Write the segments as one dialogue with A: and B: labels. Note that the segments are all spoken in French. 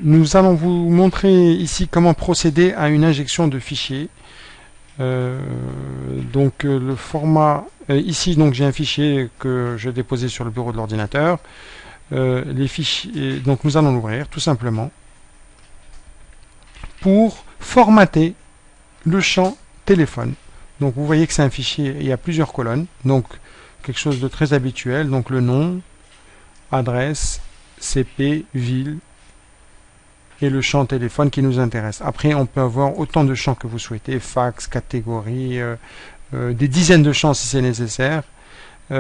A: Nous allons vous montrer ici comment procéder à une injection de fichiers. Le format ici, donc j'ai un fichier que je déposé sur le bureau de l'ordinateur. Les fichiers, donc nous allons l'ouvrir tout simplement pour formater le champ téléphone. Donc vous voyez que c'est un fichier, il y a plusieurs colonnes, donc quelque chose de très habituel, donc le nom, adresse, CP, ville et le champ téléphone qui nous intéresse. Après on peut avoir autant de champs que vous souhaitez, fax, catégorie, des dizaines de champs si c'est nécessaire. Des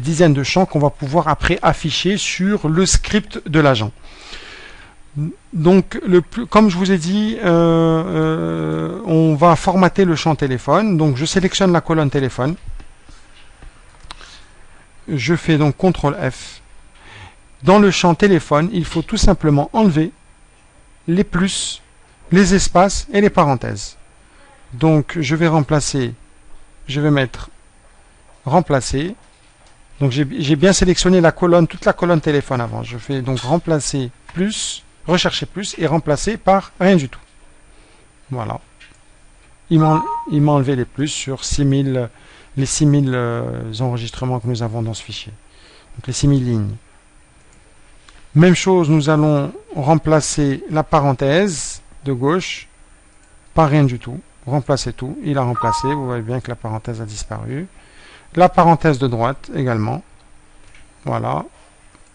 A: dizaines de champs qu'on va pouvoir après afficher sur le script de l'agent. Donc, comme je vous ai dit, on va formater le champ téléphone. Donc, je sélectionne la colonne téléphone. Je fais donc CTRL F. Dans le champ téléphone, il faut tout simplement enlever les plus, les espaces et les parenthèses. Donc, je vais mettre remplacer. Donc, j'ai bien sélectionné la colonne, toute la colonne téléphone avant. Je fais donc remplacer plus, rechercher plus et remplacer par rien du tout. Voilà. Il m'a enlevé les plus sur 6000, les 6000 enregistrements que nous avons dans ce fichier. Donc, les 6000 lignes. Même chose, nous allons remplacer la parenthèse de gauche par rien du tout. Remplacer tout, il a remplacé, vous voyez bien que la parenthèse a disparu. La parenthèse de droite également, voilà,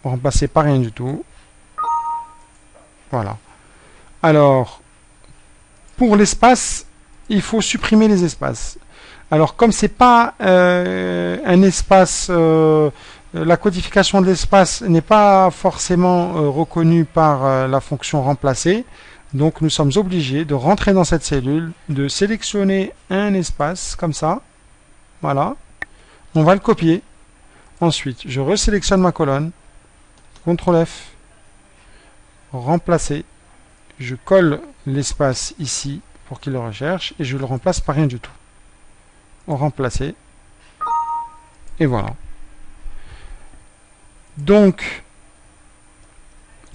A: remplacé par rien du tout. Voilà. Alors, pour l'espace, il faut supprimer les espaces. Alors, comme c'est pas un espace, la codification de l'espace n'est pas forcément reconnue par la fonction remplacer. Donc nous sommes obligés de rentrer dans cette cellule, de sélectionner un espace comme ça. Voilà. On va le copier. Ensuite, je resélectionne ma colonne. CTRL F. Remplacer. Je colle l'espace ici pour qu'il le recherche et je le remplace par rien du tout. Remplacer. Et voilà. Donc,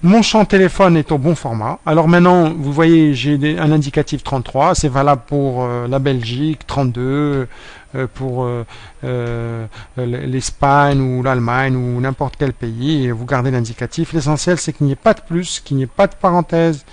A: mon champ téléphone est au bon format. Alors maintenant, vous voyez, j'ai un indicatif 33. C'est valable pour la Belgique, 32, pour l'Espagne ou l'Allemagne ou n'importe quel pays. Et vous gardez l'indicatif. L'essentiel, c'est qu'il n'y ait pas de plus, qu'il n'y ait pas de parenthèse,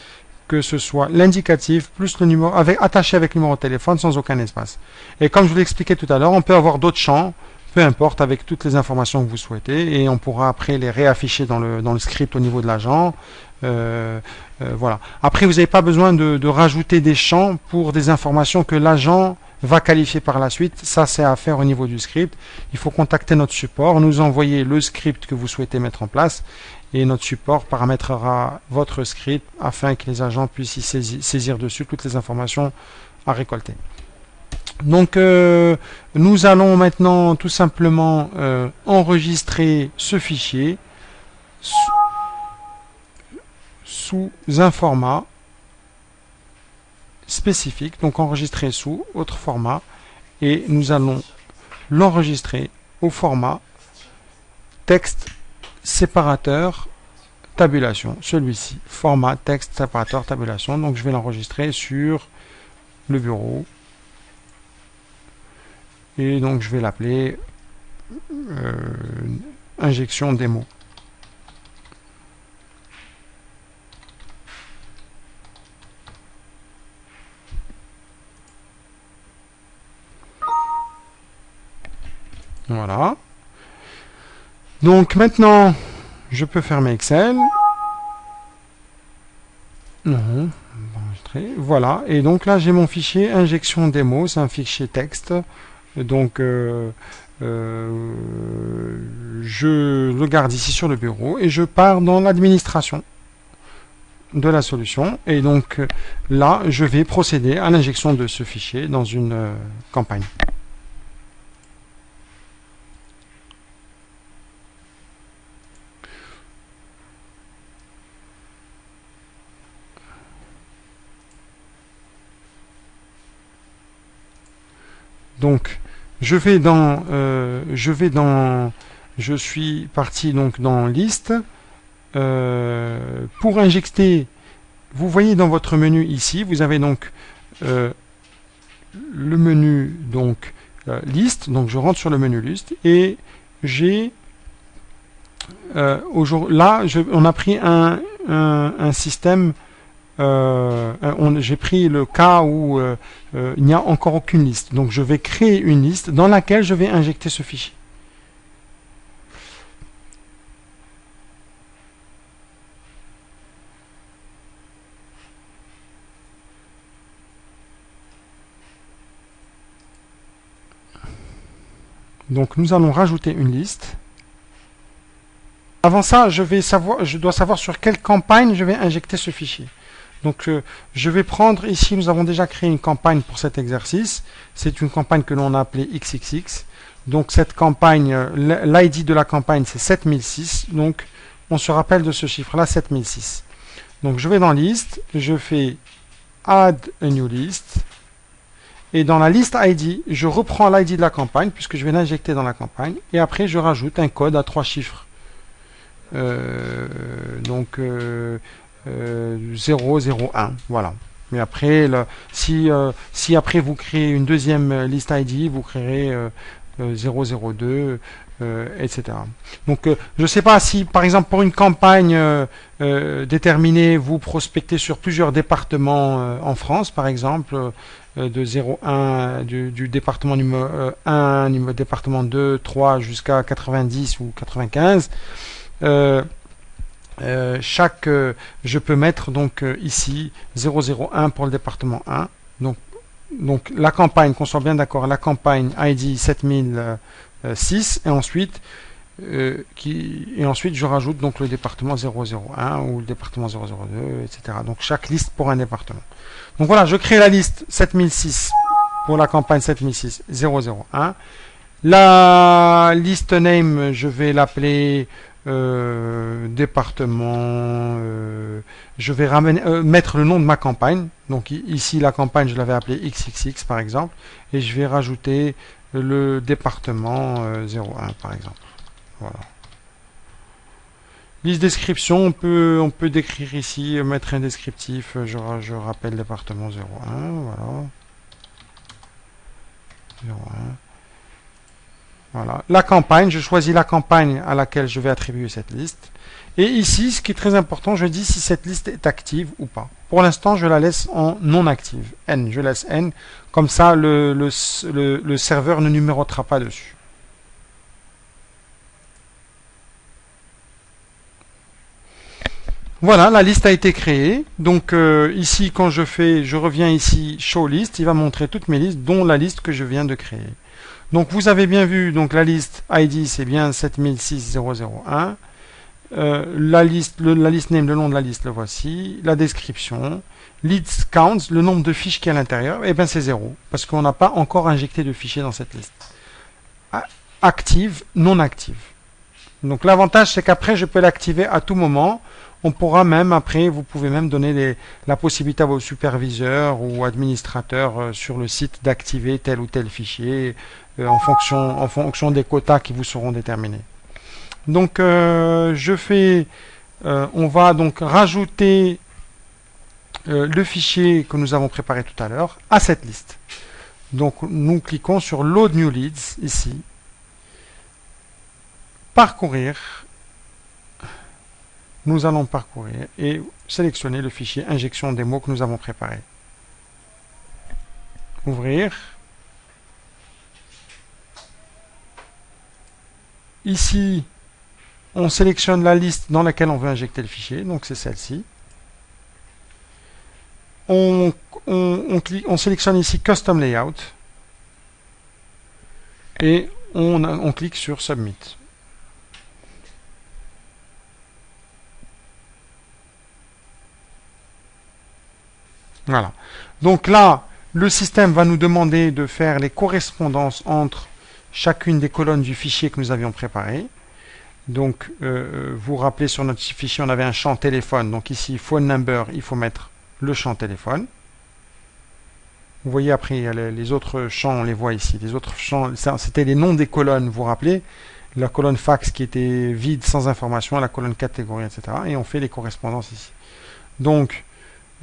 A: que ce soit l'indicatif plus le numéro, attaché avec le numéro de téléphone sans aucun espace. Et comme je vous l'ai expliqué tout à l'heure, on peut avoir d'autres champs, peu importe, avec toutes les informations que vous souhaitez, et on pourra après les réafficher dans le script au niveau de l'agent. Voilà. Après, vous n'avez pas besoin de rajouter des champs pour des informations que l'agent va qualifier par la suite. Ça, c'est à faire au niveau du script. Il faut contacter notre support, nous envoyer le script que vous souhaitez mettre en place, et notre support paramétrera votre script afin que les agents puissent y saisir dessus toutes les informations à récolter. Donc nous allons maintenant tout simplement enregistrer ce fichier sous un format spécifique, donc enregistrer sous autre format, et nous allons l'enregistrer au format texte séparateur tabulation, celui-ci, format texte séparateur tabulation. Donc je vais l'enregistrer sur le bureau. Et donc je vais l'appeler injection démo. Voilà. Donc maintenant, je peux fermer Excel. Non, voilà. Et donc là, j'ai mon fichier injection démo. C'est un fichier texte. Donc, je le garde ici sur le bureau et je pars dans l'administration de la solution. Et donc là, je vais procéder à l'injection de ce fichier dans une campagne. Donc, je vais dans je suis parti donc dans liste. Pour injecter, vous voyez dans votre menu ici, vous avez donc le menu donc liste. Donc je rentre sur le menu liste et j'ai là on a pris un système. J'ai pris le cas où il n'y a encore aucune liste. Donc je vais créer une liste dans laquelle je vais injecter ce fichier. Donc nous allons rajouter une liste. Avant ça, je dois savoir sur quelle campagne je vais injecter ce fichier. Donc je vais prendre ici, nous avons déjà créé une campagne pour cet exercice. C'est une campagne que l'on a appelée XXX. Donc cette campagne, l'ID de la campagne c'est 7006. Donc on se rappelle de ce chiffre-là, 7006. Donc je vais dans liste, je fais Add a new list. Et dans la liste ID, je reprends l'ID de la campagne puisque je vais l'injecter dans la campagne. Et après je rajoute un code à 3 chiffres. 001, voilà. Mais après, si après vous créez une deuxième liste ID, vous créerez 002, etc. Donc, je ne sais pas si, par exemple, pour une campagne déterminée, vous prospectez sur plusieurs départements en France, par exemple, de 01 du département numéro 1, département 2, 3 jusqu'à 90 ou 95. Je peux mettre donc ici 001 pour le département 1. Donc la campagne, qu'on soit bien d'accord, la campagne ID 7006 et ensuite je rajoute donc le département 001 ou le département 002, etc. Donc chaque liste pour un département. Donc voilà, je crée la liste 7006 pour la campagne 7006 001. La liste name, je vais l'appeler département, je vais mettre le nom de ma campagne. Donc ici la campagne je l'avais appelée XXX par exemple, et je vais rajouter le département 01 par exemple. Voilà. Liste description, on peut décrire ici, mettre un descriptif, je rappelle département 01, voilà. 01. Voilà. La campagne, je choisis la campagne à laquelle je vais attribuer cette liste. Et ici, ce qui est très important, je dis si cette liste est active ou pas. Pour l'instant, je la laisse en non active. N, je laisse N. Comme ça, le serveur ne numérotera pas dessus. Voilà, la liste a été créée. Donc ici, quand je reviens ici, Show List, il va montrer toutes mes listes, dont la liste que je viens de créer. Donc vous avez bien vu, donc la liste ID c'est bien 76001. La liste name, le nom de la liste, le voici. La description. List count, le nombre de fiches qui est à l'intérieur, et bien c'est 0. Parce qu'on n'a pas encore injecté de fichiers dans cette liste. Active, non active. Donc l'avantage c'est qu'après je peux l'activer à tout moment. On pourra même après, vous pouvez même donner la possibilité à vos superviseurs ou administrateurs sur le site d'activer tel ou tel fichier en fonction des quotas qui vous seront déterminés. Donc on va donc rajouter le fichier que nous avons préparé tout à l'heure à cette liste. Donc nous cliquons sur Load New Leads ici, parcourir. Nous allons parcourir et sélectionner le fichier injection des mots que nous avons préparé. Ouvrir. Ici, on sélectionne la liste dans laquelle on veut injecter le fichier, donc c'est celle-ci. On sélectionne ici Custom Layout et on clique sur Submit. Voilà. Donc là, le système va nous demander de faire les correspondances entre chacune des colonnes du fichier que nous avions préparé. Donc, vous vous rappelez, sur notre fichier, on avait un champ téléphone. Donc ici, phone number, il faut mettre le champ téléphone. Vous voyez après, les autres champs, on les voit ici. Les autres champs, c'était les noms des colonnes, vous vous rappelez. la colonne fax qui était vide sans information, la colonne catégorie, etc. Et on fait les correspondances ici. Donc,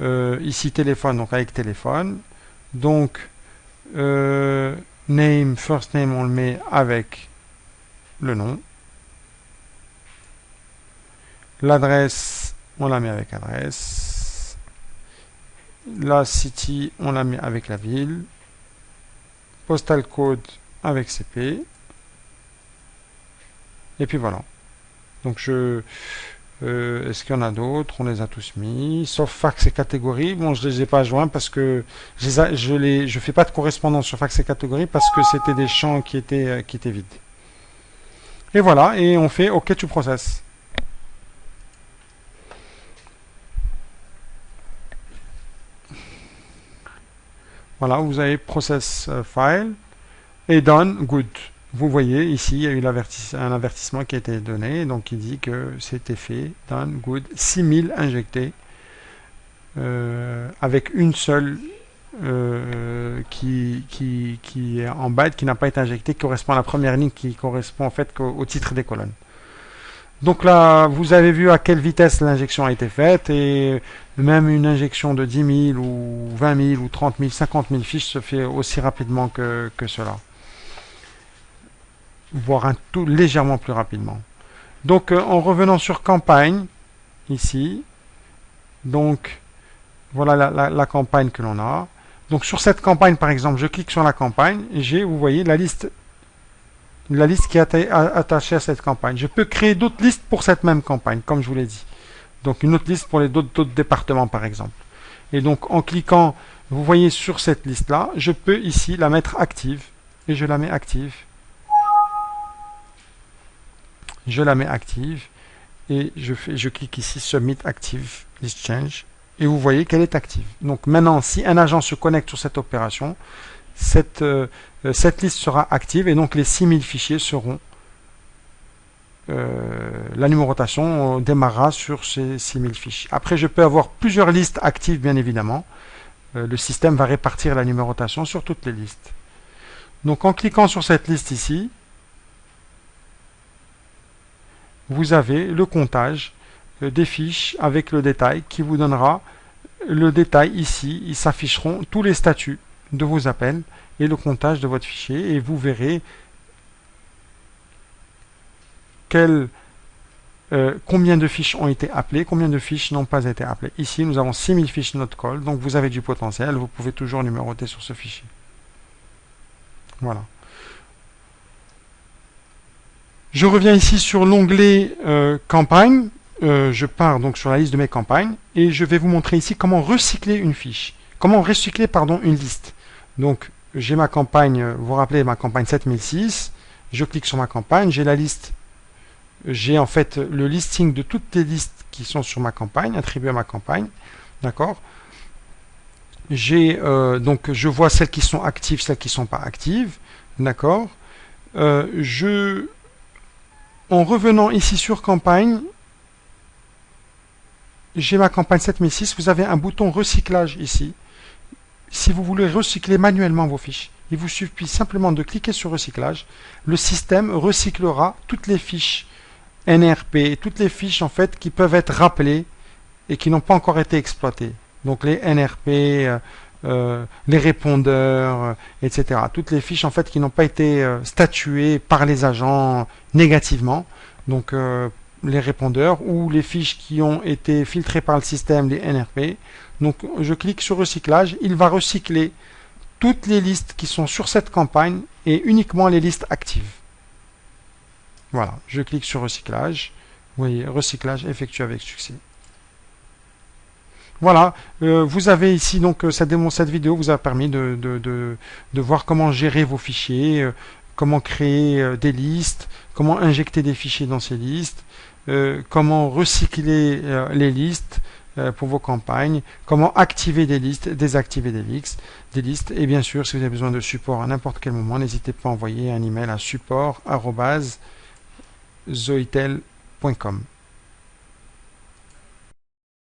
A: ici téléphone, donc avec téléphone. Donc, name, first name, on le met avec le nom. L'adresse, on la met avec adresse. La city, on la met avec la ville. Postal code avec CP. Et puis voilà. Donc est-ce qu'il y en a d'autres? On les a tous mis. Sauf fax et catégorie. Bon, je ne les ai pas joints parce que je fais pas de correspondance sur fax et catégorie parce que c'était des champs qui étaient vides. Et voilà. Et on fait OK to process. Voilà, vous avez process file et done, good. Vous voyez ici, il y a eu un avertissement qui a été donné, donc il dit que c'était fait, done, good, 6000 injectés, avec une seule qui est en bas, qui n'a pas été injectée, qui correspond à la première ligne, qui correspond en fait au titre des colonnes. Donc là, vous avez vu à quelle vitesse l'injection a été faite, et même une injection de 10 000 ou 20 000 ou 30 000, 50 000 fiches se fait aussi rapidement que cela. Voire un tout légèrement plus rapidement. Donc en revenant sur campagne, ici, donc voilà la campagne que l'on a. Donc sur cette campagne par exemple, je clique sur la campagne et j'ai, vous voyez, la liste qui est attachée à cette campagne. Je peux créer d'autres listes pour cette même campagne, comme je vous l'ai dit. Donc une autre liste pour les d'autres départements par exemple. Et donc en cliquant, vous voyez sur cette liste là, je peux ici la mettre active et je la mets active. Je la mets active et je clique ici Submit Active List Change et vous voyez qu'elle est active. Donc maintenant, si un agent se connecte sur cette opération, cette liste sera active et donc les 6000 fichiers seront la numérotation démarrera sur ces 6000 fichiers. Après, je peux avoir plusieurs listes actives, bien évidemment. Le système va répartir la numérotation sur toutes les listes. Donc en cliquant sur cette liste ici, vous avez le comptage des fiches avec le détail qui vous donnera le détail ici. Ils s'afficheront tous les statuts de vos appels et le comptage de votre fichier et vous verrez combien de fiches ont été appelées, combien de fiches n'ont pas été appelées. Ici, nous avons 6000 fiches not call, donc vous avez du potentiel, vous pouvez toujours numéroter sur ce fichier. Voilà. Je reviens ici sur l'onglet campagne. Je pars donc sur la liste de mes campagnes et je vais vous montrer ici comment recycler une fiche. Comment recycler, pardon, une liste. Donc, j'ai ma campagne, vous vous rappelez ma campagne 7006. Je clique sur ma campagne, j'ai la liste. J'ai en fait le listing de toutes les listes qui sont sur ma campagne, attribuées à ma campagne. D'accord? Donc, je vois celles qui sont actives, celles qui ne sont pas actives. D'accord? En revenant ici sur campagne, j'ai ma campagne 7006, vous avez un bouton recyclage ici. Si vous voulez recycler manuellement vos fiches, il vous suffit simplement de cliquer sur recyclage. Le système recyclera toutes les fiches NRP, toutes les fiches en fait qui peuvent être rappelées et qui n'ont pas encore été exploitées. Donc les NRP, les répondeurs, etc. Toutes les fiches en fait qui n'ont pas été statuées par les agents négativement. Donc les répondeurs ou les fiches qui ont été filtrées par le système, les NRP. Donc je clique sur recyclage, il va recycler toutes les listes qui sont sur cette campagne et uniquement les listes actives. Voilà, je clique sur recyclage. Vous voyez, recyclage effectué avec succès. Voilà, vous avez ici donc cette vidéo vous a permis de voir comment gérer vos fichiers, comment créer des listes, comment injecter des fichiers dans ces listes, comment recycler les listes pour vos campagnes, comment activer des listes, désactiver des listes, et bien sûr, si vous avez besoin de support à n'importe quel moment, n'hésitez pas à envoyer un email à support@zoitel.com.